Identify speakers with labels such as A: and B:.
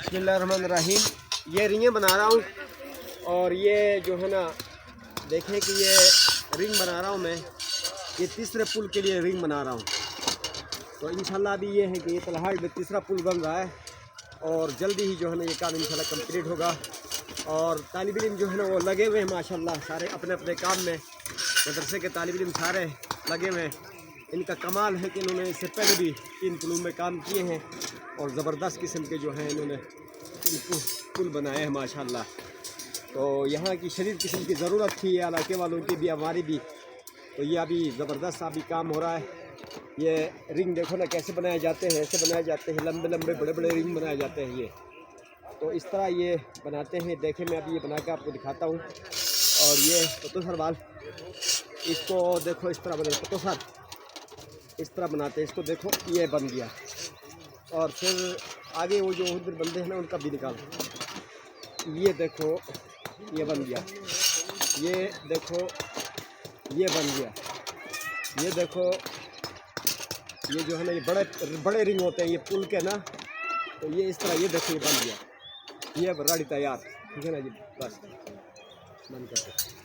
A: बिस्मिल्लाहिर्रहमानिर्रहीम। ये रिंगें बना रहा हूँ और ये जो है ना, देखें कि ये रिंग बना रहा हूँ मैं। ये तीसरे पुल के लिए रिंग बना रहा हूँ। तो इंशाल्लाह अभी ये है कि ये तलहाट में तीसरा पुल बन रहा है और जल्दी ही जो है ना ये काम इंशाल्लाह कंप्लीट होगा। और तालिब इल्म जो है ना वो लगे हुए हैं माशाल्लाह, सारे अपने अपने काम में। मदरसे के तालिब इल्म सारे लगे हुए हैं। इनका कमाल है कि इन्होंने इससे पहले भी 3 पुलों में काम किए हैं और ज़बरदस्त किस्म के जो हैं इन्होंने पुल बनाए हैं माशाल्लाह। तो यहाँ की शदीद किस्म की ज़रूरत थी इलाके वालों की भी, हमारी भी। तो ये अभी ज़बरदस्त अभी काम हो रहा है। ये रिंग देखो ना कैसे बनाए जाते हैं, ऐसे बनाए जाते हैं, लंबे लंबे बड़े बड़े रिंग बनाए जाते हैं ये। तो इस तरह ये बनाते हैं। देखें मैं अभी ये बना के आपको दिखाता हूँ। और ये पतो सर बाल, इसको देखो इस तरह बना, पतो सर इस तरह बनाते हैं इसको। देखो ये बन गया। और फिर आगे वो जो उधर बंदे हैं ना उनका भी निकाल। ये देखो ये बन गया। ये देखो ये बन गया। ये देखो ये जो है ना ये बड़े बड़े रिंग होते हैं ये पुल के ना। तो ये इस तरह ये देखो ये बन गया। ये अब रेडी तैयार, ठीक है ना जी। बस बंद करते।